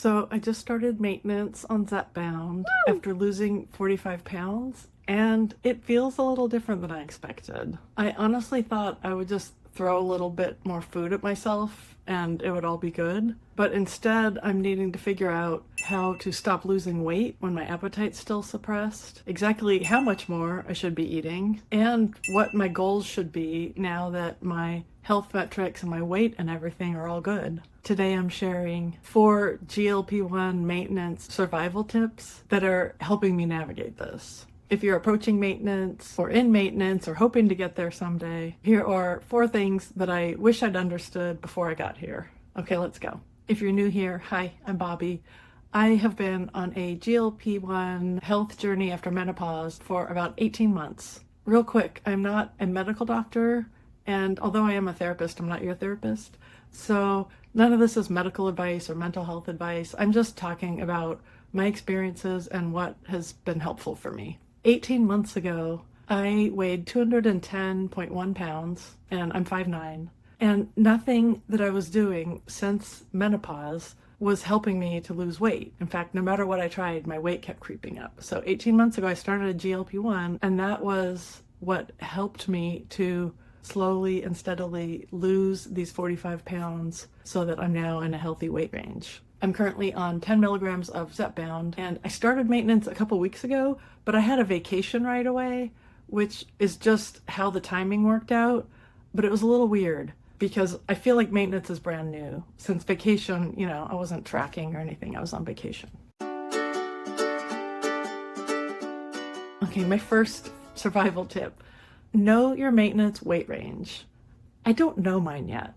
So I just started maintenance on Zepbound after losing 45 pounds, and it feels a little different than I expected. I honestly thought I would just throw a little bit more food at myself and it would all be good. But instead, I'm needing to figure out how to stop losing weight when my appetite's still suppressed, exactly how much more I should be eating, and what my goals should be now that my health metrics and my weight and everything are all good. Today I'm sharing 4 GLP-1 maintenance survival tips that are helping me navigate this. If you're approaching maintenance or in maintenance or hoping to get there someday, here are 4 things that I wish I'd understood before I got here. Okay, let's go. If you're new here, hi, I'm Bobby. I have been on a GLP-1 health journey after menopause for about 18 months. Real quick, I'm not a medical doctor, and although I am a therapist, I'm not your therapist. So none of this is medical advice or mental health advice. I'm just talking about my experiences and what has been helpful for me. 18 months ago, I weighed 210.1 pounds, and I'm 5'9". And nothing that I was doing since menopause was helping me to lose weight. In fact, no matter what I tried, my weight kept creeping up. So 18 months ago, I started a GLP-1, and that was what helped me to slowly and steadily lose these 45 pounds so that I'm now in a healthy weight range. I'm currently on 10 milligrams of Zepbound, and I started maintenance a couple weeks ago, but I had a vacation right away, which is just how the timing worked out. But it was a little weird because I feel like maintenance is brand new. Since vacation, I wasn't tracking or anything. I was on vacation. Okay, my first survival tip. Know your maintenance weight range. I don't know mine yet.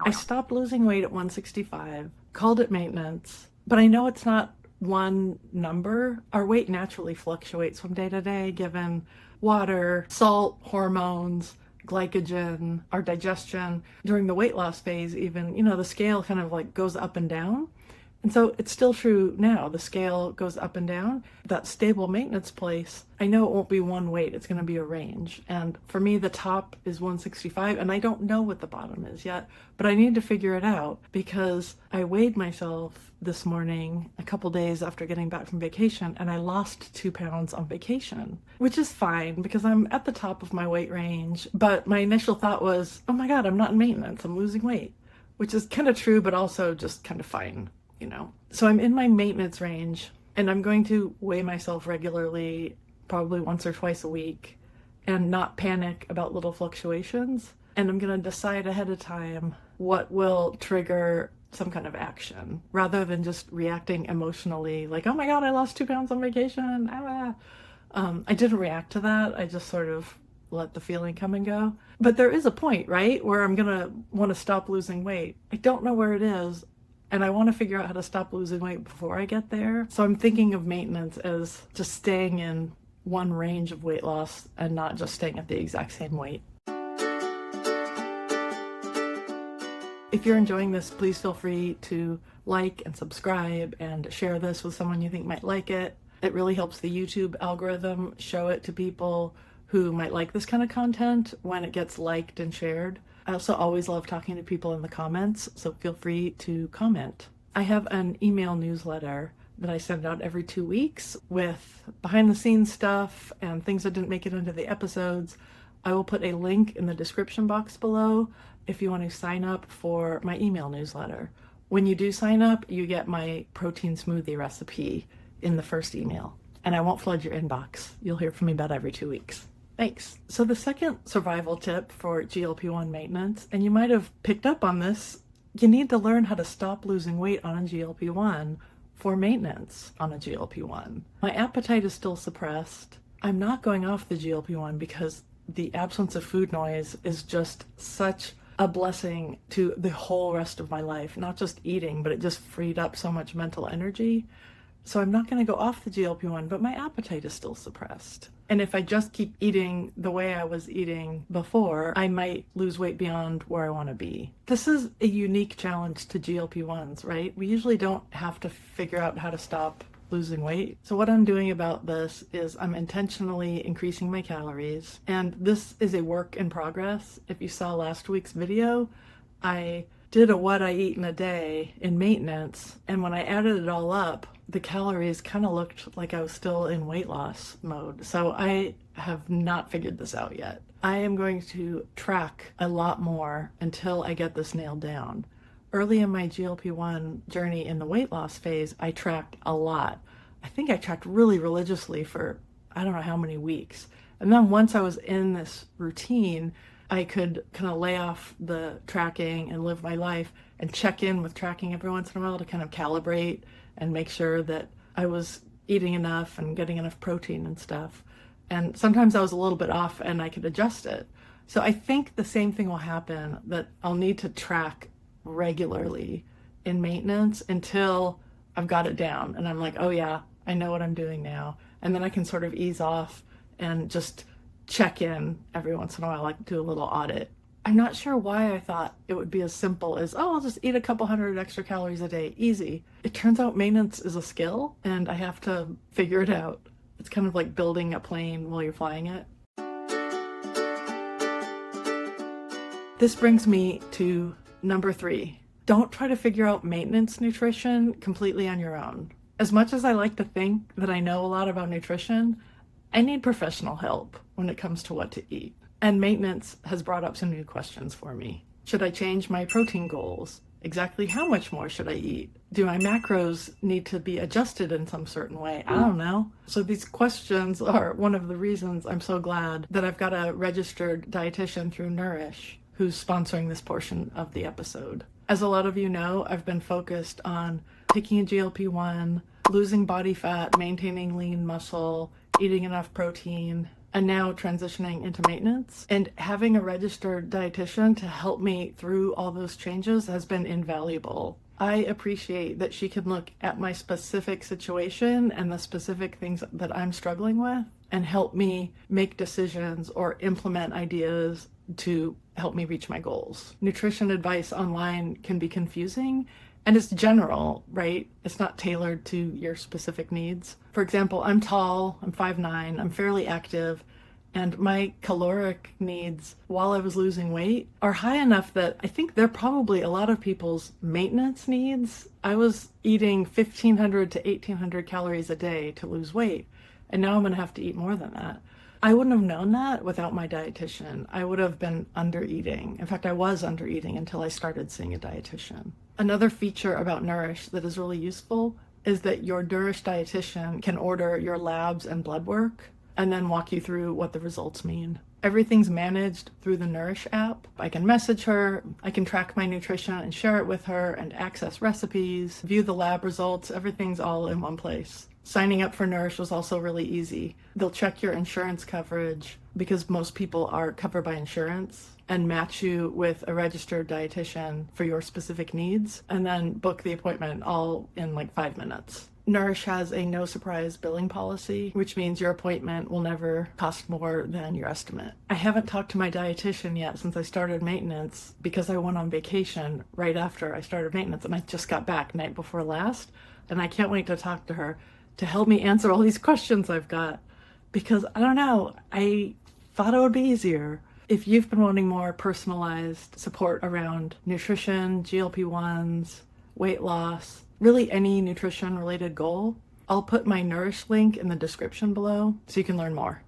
I stopped losing weight at 165, called it maintenance, but I know it's not one number. Our weight naturally fluctuates from day to day given water, salt, hormones, glycogen, our digestion. During the weight loss phase even, the scale kind of like goes up and down. And so it's still true now. The scale goes up and down. That stable maintenance place, I know it won't be one weight. It's going to be a range. And for me, the top is 165, and I don't know what the bottom is yet, but I need to figure it out because I weighed myself this morning a couple days after getting back from vacation, and I lost 2 pounds on vacation, which is fine because I'm at the top of my weight range. But my initial thought was, oh my God, I'm not in maintenance. I'm losing weight, which is kind of true, but also just kind of fine. So I'm in my maintenance range, and I'm going to weigh myself regularly, probably once or twice a week, and not panic about little fluctuations. And I'm going to decide ahead of time what will trigger some kind of action rather than just reacting emotionally like, oh my God, I lost 2 pounds on vacation. I didn't react to that. I just sort of let the feeling come and go. But there is a point, right, where I'm going to want to stop losing weight. I don't know where it is. And I want to figure out how to stop losing weight before I get there. So I'm thinking of maintenance as just staying in one range of weight loss and not just staying at the exact same weight. If you're enjoying this, please feel free to like and subscribe and share this with someone you think might like it. It really helps the YouTube algorithm show it to people who might like this kind of content when it gets liked and shared. I also always love talking to people in the comments, so feel free to comment. I have an email newsletter that I send out every 2 weeks with behind the scenes stuff and things that didn't make it into the episodes. I will put a link in the description box below if you want to sign up for my email newsletter. When you do sign up, you get my protein smoothie recipe in the first email, and I won't flood your inbox. You'll hear from me about every 2 weeks. Thanks. So the second survival tip for GLP-1 maintenance, and you might have picked up on this, you need to learn how to stop losing weight on a GLP-1 for maintenance on a GLP-1. My appetite is still suppressed. I'm not going off the GLP-1 because the absence of food noise is just such a blessing to the whole rest of my life. Not just eating, but it just freed up so much mental energy. So I'm not going to go off the GLP-1, but my appetite is still suppressed. And if I just keep eating the way I was eating before, I might lose weight beyond where I want to be. This is a unique challenge to GLP-1s, right? We usually don't have to figure out how to stop losing weight. So what I'm doing about this is I'm intentionally increasing my calories, and this is a work in progress. If you saw last week's video, I did a what I eat in a day in maintenance, and when I added it all up, the calories kind of looked like I was still in weight loss mode. So I have not figured this out yet. I am going to track a lot more until I get this nailed down. Early in my GLP-1 journey in the weight loss phase, I tracked a lot. I think I tracked really religiously for I don't know how many weeks. And then once I was in this routine, I could kind of lay off the tracking and live my life and check in with tracking every once in a while to kind of calibrate and make sure that I was eating enough and getting enough protein and stuff. And sometimes I was a little bit off and I could adjust it. So I think the same thing will happen, that I'll need to track regularly in maintenance until I've got it down and I'm like, oh yeah, I know what I'm doing now. And then I can sort of ease off and just check in every once in a while, like do a little audit. I'm not sure why I thought it would be as simple as, oh, I'll just eat a couple hundred extra calories a day, easy. It turns out maintenance is a skill and I have to figure it out. It's kind of like building a plane while you're flying it. This brings me to number 3. Don't try to figure out maintenance nutrition completely on your own. As much as I like to think that I know a lot about nutrition, I need professional help when it comes to what to eat. And maintenance has brought up some new questions for me. Should I change my protein goals? Exactly how much more should I eat? Do my macros need to be adjusted in some certain way? I don't know. So these questions are one of the reasons I'm so glad that I've got a registered dietitian through Nourish who's sponsoring this portion of the episode. As a lot of you know, I've been focused on taking a GLP-1, losing body fat, maintaining lean muscle, eating enough protein, and now transitioning into maintenance. And having a registered dietitian to help me through all those changes has been invaluable. I appreciate that she can look at my specific situation and the specific things that I'm struggling with and help me make decisions or implement ideas to help me reach my goals. Nutrition advice online can be confusing, and it's general, right? It's not tailored to your specific needs. For example, I'm tall, I'm 5'9", I'm fairly active, and my caloric needs while I was losing weight are high enough that I think they're probably a lot of people's maintenance needs. I was eating 1,500 to 1,800 calories a day to lose weight, and now I'm gonna have to eat more than that. I wouldn't have known that without my dietitian. I would have been under eating. In fact, I was under eating until I started seeing a dietitian. Another feature about Nourish that is really useful is that your Nourish dietitian can order your labs and blood work and then walk you through what the results mean. Everything's managed through the Nourish app. I can message her, I can track my nutrition and share it with her and access recipes, view the lab results, everything's all in one place. Signing up for Nourish was also really easy. They'll check your insurance coverage because most people are covered by insurance and match you with a registered dietitian for your specific needs and then book the appointment all in like 5 minutes. Nourish has a no surprise billing policy, which means your appointment will never cost more than your estimate. I haven't talked to my dietitian yet since I started maintenance because I went on vacation right after I started maintenance and I just got back night before last, and I can't wait to talk to her to help me answer all these questions I've got, because I don't know, I thought it would be easier. If you've been wanting more personalized support around nutrition, GLP-1s, weight loss, really any nutrition related goal, I'll put my Nourish link in the description below so you can learn more.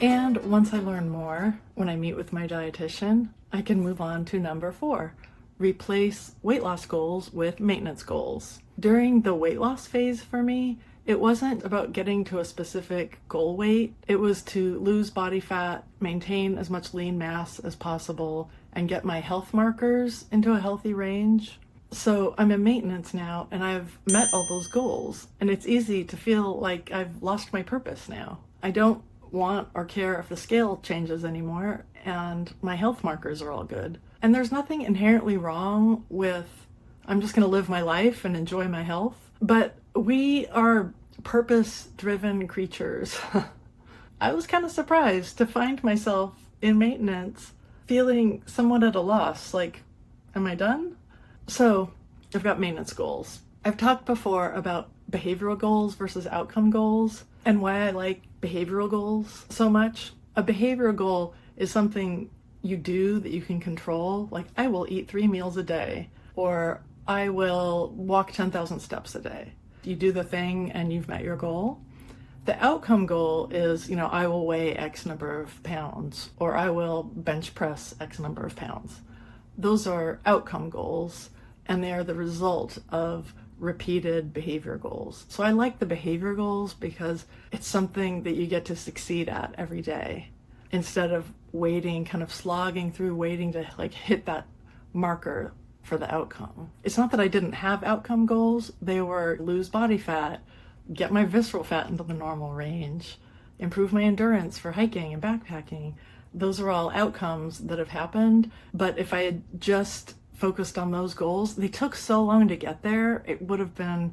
And once I learn more, when I meet with my dietitian, I can move on to number 4. Replace weight loss goals with maintenance goals. During the weight loss phase for me, it wasn't about getting to a specific goal weight. It was to lose body fat, maintain as much lean mass as possible, and get my health markers into a healthy range. So I'm in maintenance now and I've met all those goals, and it's easy to feel like I've lost my purpose now. I don't want or care if the scale changes anymore, and my health markers are all good. And there's nothing inherently wrong with, I'm just gonna live my life and enjoy my health, but we are purpose-driven creatures. I was kind of surprised to find myself in maintenance feeling somewhat at a loss, like, am I done? So I've got maintenance goals. I've talked before about behavioral goals versus outcome goals and why I like behavioral goals so much. A behavioral goal is something you do that you can control, like I will eat 3 meals a day, or I will walk 10,000 steps a day. You do the thing and you've met your goal. The outcome goal is, I will weigh X number of pounds, or I will bench press X number of pounds. Those are outcome goals, and they are the result of repeated behavior goals. So I like the behavior goals because it's something that you get to succeed at every day, instead of waiting, kind of slogging through, waiting to like hit that marker for the outcome. It's not that I didn't have outcome goals. They were lose body fat, get my visceral fat into the normal range, improve my endurance for hiking and backpacking. Those are all outcomes that have happened. But if I had just focused on those goals, they took so long to get there, it would have been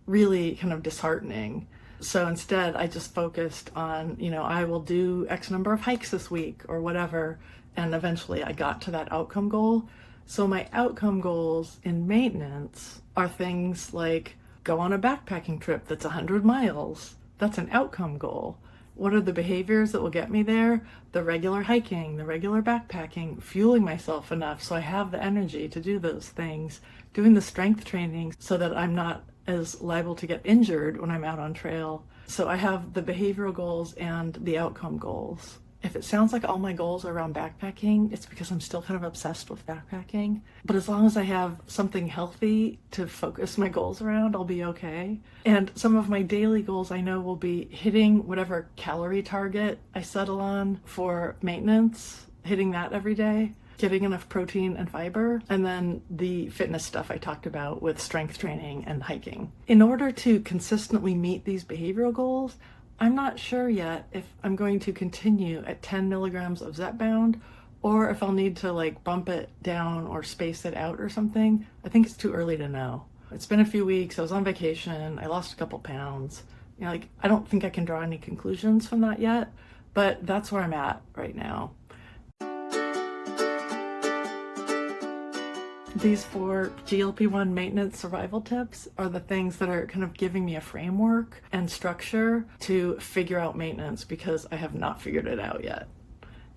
really kind of disheartening. So instead, I just focused on, I will do X number of hikes this week or whatever. And eventually I got to that outcome goal. So my outcome goals in maintenance are things like go on a backpacking trip that's 100 miles. That's an outcome goal. What are the behaviors that will get me there? The regular hiking, the regular backpacking, fueling myself enough so I have the energy to do those things, doing the strength training so that I'm not as liable to get injured when I'm out on trail. So I have the behavioral goals and the outcome goals. If it sounds like all my goals are around backpacking, it's because I'm still kind of obsessed with backpacking. But as long as I have something healthy to focus my goals around, I'll be okay. And some of my daily goals I know will be hitting whatever calorie target I settle on for maintenance, hitting that every day, getting enough protein and fiber, and then the fitness stuff I talked about with strength training and hiking. In order to consistently meet these behavioral goals, I'm not sure yet if I'm going to continue at 10 milligrams of Zepbound or if I'll need to bump it down or space it out or something. I think it's too early to know. It's been a few weeks. I was on vacation. I lost a couple pounds. I don't think I can draw any conclusions from that yet, but that's where I'm at right now. These 4 GLP-1 maintenance survival tips are the things that are kind of giving me a framework and structure to figure out maintenance, because I have not figured it out yet.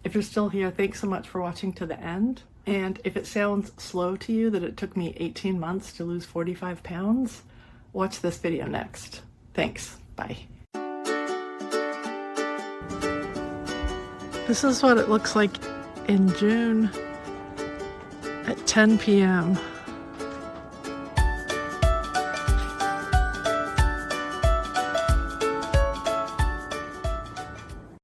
If you're still here, thanks so much for watching to the end. And if it sounds slow to you that it took me 18 months to lose 45 pounds, watch this video next. Thanks. Bye. This is what it looks like in June at 10 p.m.